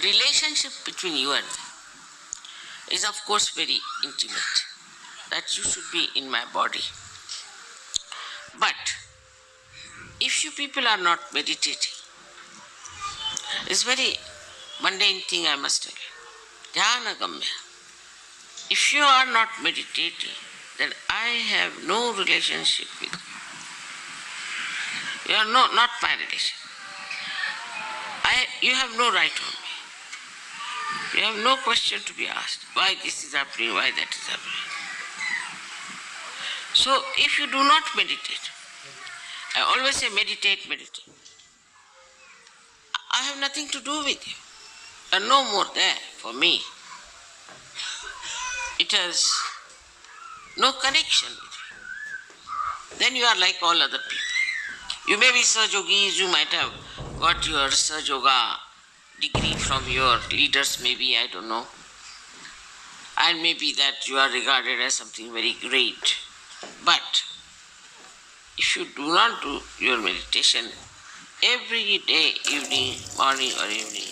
relationship between you and me is of course very intimate, that you should be in my body. But if you people are not meditating, it's very mundane thing I must tell you. Dhyana gamya. If you are not meditating, then I have no relationship with you. You are not my relation. You have no right on me. You have no question to be asked. Why this is happening, why that is happening. So if you do not meditate, I always say meditate, meditate. I have nothing to do with you. You are no more there for me. It has no connection with you. Then you are like all other people. You may be Sahajogis, you might have got your Sahajoga degree from your leaders, maybe, I don't know. And maybe that you are regarded as something very great. But if you do not do your meditation every day, evening, morning or evening,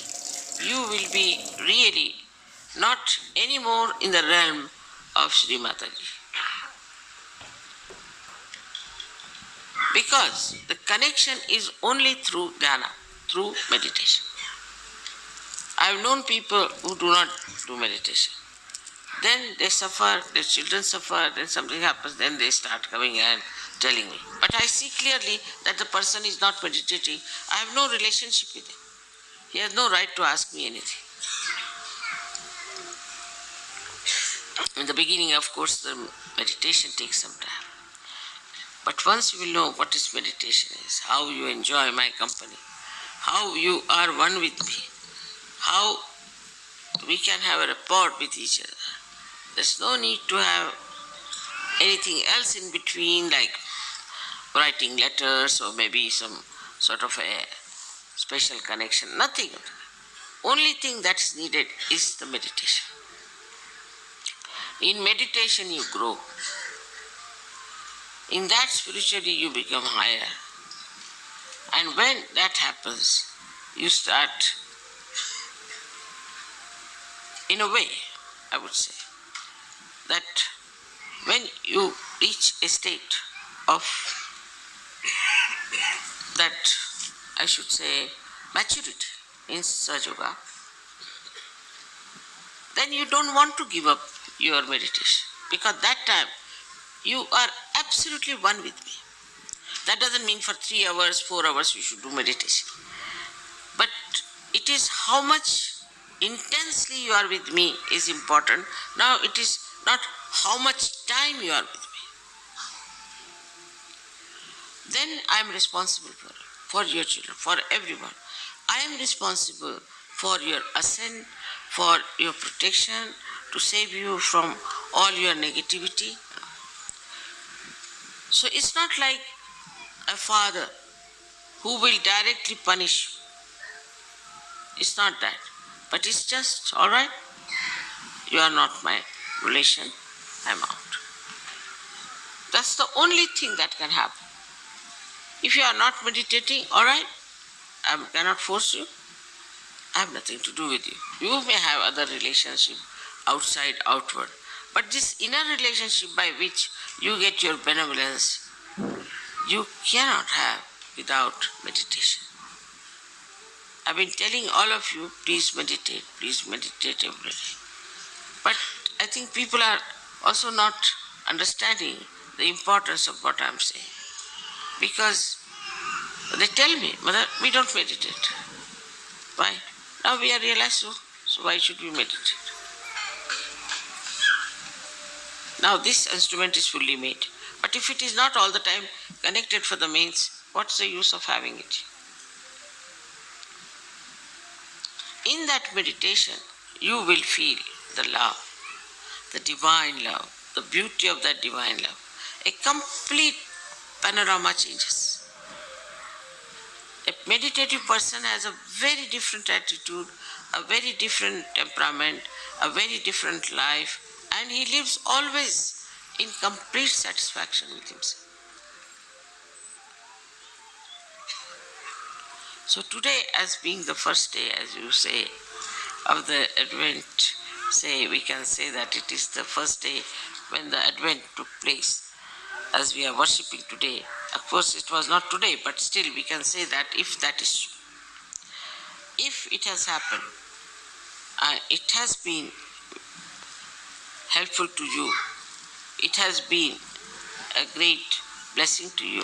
you will be really not anymore in the realm of Sri Mataji. Because the connection is only through dhyana, through meditation. I have known people who do not do meditation. Then they suffer, their children suffer, then something happens, then they start coming and telling me. But I see clearly that the person is not meditating. I have no relationship with him. He has no right to ask me anything. In the beginning, of course, the meditation takes some time. But once you will know what is meditation is, how you enjoy my company, how you are one with me, how we can have a rapport with each other. There's no need to have anything else in between, like writing letters or maybe some sort of a special connection. Nothing. Only thing that's needed is the meditation. In meditation you grow. In that spiritually you become higher. And when that happens, you start, in a way, I would say, that when you reach a state of that, I should say, maturity in Sahajoga, then you don't want to give up your meditation, because that time you are absolutely one with me. That doesn't mean for 3 hours, 4 hours you should do meditation. But it is how much intensely you are with me is important. Now it is not how much time you are with me. Then I am responsible for your children, for everyone. I am responsible for your ascent, for your protection, to save you from all your negativity. So it's not like a father who will directly punish you. It's not that. But it's just, all right, you are not my relation, I'm out. That's the only thing that can happen. If you are not meditating, all right, I cannot force you. I have nothing to do with you. You may have other relationship outside, outward. But this inner relationship by which you get your benevolence, you cannot have without meditation. I've been telling all of you, please meditate every day. But I think people are also not understanding the importance of what I'm saying. Because they tell me, Mother, we don't meditate. Why? Now we are realized so why should we meditate? Now this instrument is fully made. But if it is not all the time connected for the mains, what's the use of having it? In that meditation, you will feel the love, the divine love, the beauty of that divine love. A complete panorama changes. A meditative person has a very different attitude, a very different temperament, a very different life, and he lives always in complete satisfaction with himself. So today, as being the first day, as you say, of the Advent, we can say that it is the first day when the Advent took place, as we are worshipping today. Of course, it was not today, but still we can say that if that is true. If it has happened, it has been helpful to you, it has been a great blessing to you,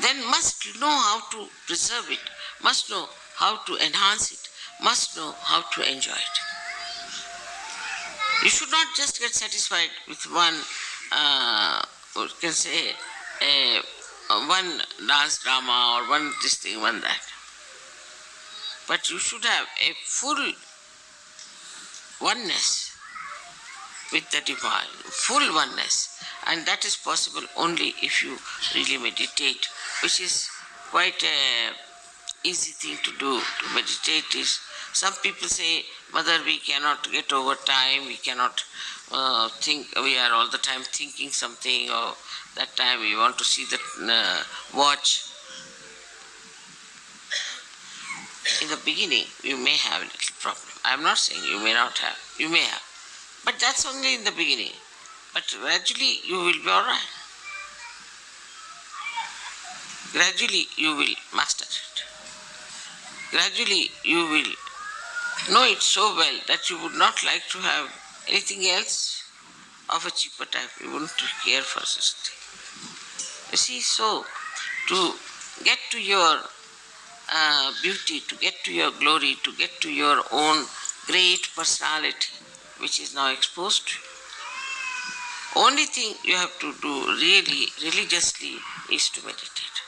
then must know how to preserve it, must know how to enhance it, must know how to enjoy it. You should not just get satisfied with one, what can say, one dance drama or one this thing, one that. But you should have a full oneness with the divine, full oneness. And that is possible only if you really meditate, which is quite a easy thing to do. To meditate is, some people say, Mother, we cannot get over time, we cannot think, we are all the time thinking something, or that time we want to see the watch. In the beginning, you may have a little problem. I am not saying you may not have, you may have. But that's only in the beginning. But gradually you will be alright. Gradually you will master it. Gradually you will know it so well that you would not like to have anything else of a cheaper type. You wouldn't care for such thing. You see, so to get to your beauty, to get to your glory, to get to your own great personality, which is now exposed to you, only thing you have to do really, religiously, is to meditate.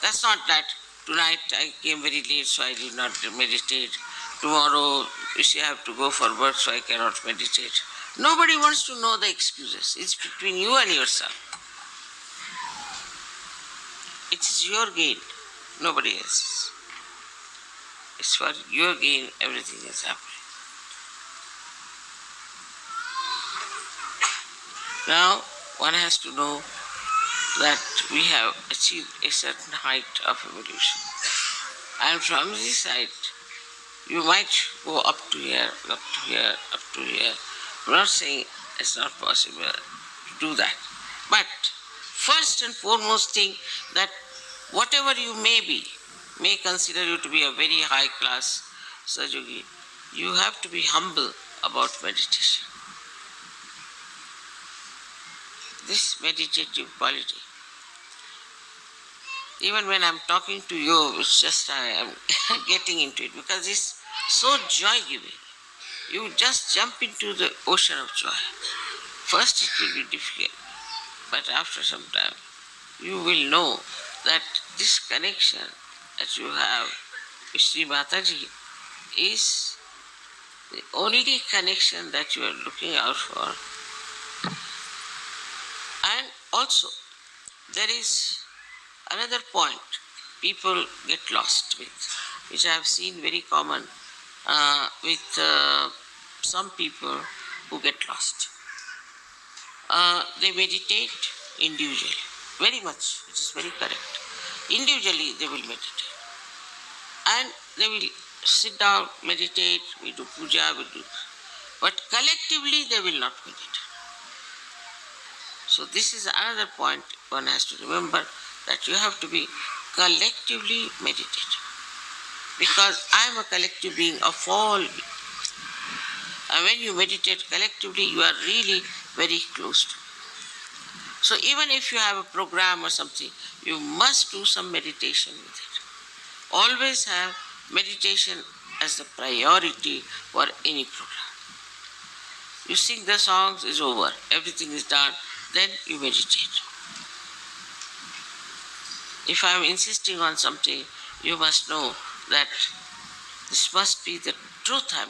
That's not that tonight I came very late so I did not meditate. Tomorrow you see I have to go for work so I cannot meditate. Nobody wants to know the excuses. It's between you and yourself. It is your gain, nobody else's. It's for your gain, everything is happening. Now, one has to know that we have achieved a certain height of evolution. And from this height, you might go up to here, up to here, up to here. I'm not saying it's not possible to do that. But first and foremost thing, that whatever you may consider you to be a very high class Sahaja-yogi, you have to be humble about meditation. This meditative quality. Even when I'm talking to you, it's just I am getting into it because it's so joy-giving. You just jump into the ocean of joy. First it will be difficult, but after some time you will know that this connection that you have with Sri Mataji is the only connection that you are looking out for. And also, there is another point people get lost with, which I have seen very common with some people who get lost. They meditate individually, very much, which is very correct. Individually they will meditate. And they will sit down, meditate, we do puja, we do. But collectively they will not meditate. So this is another point one has to remember, that you have to be collectively meditative. Because I am a collective being of all beings. And when you meditate collectively, you are really very close to it. So even if you have a program or something, you must do some meditation with it. Always have meditation as the priority for any program. You sing the songs, it's over, everything is done, then you meditate. If I am insisting on something, you must know that this must be the truth I am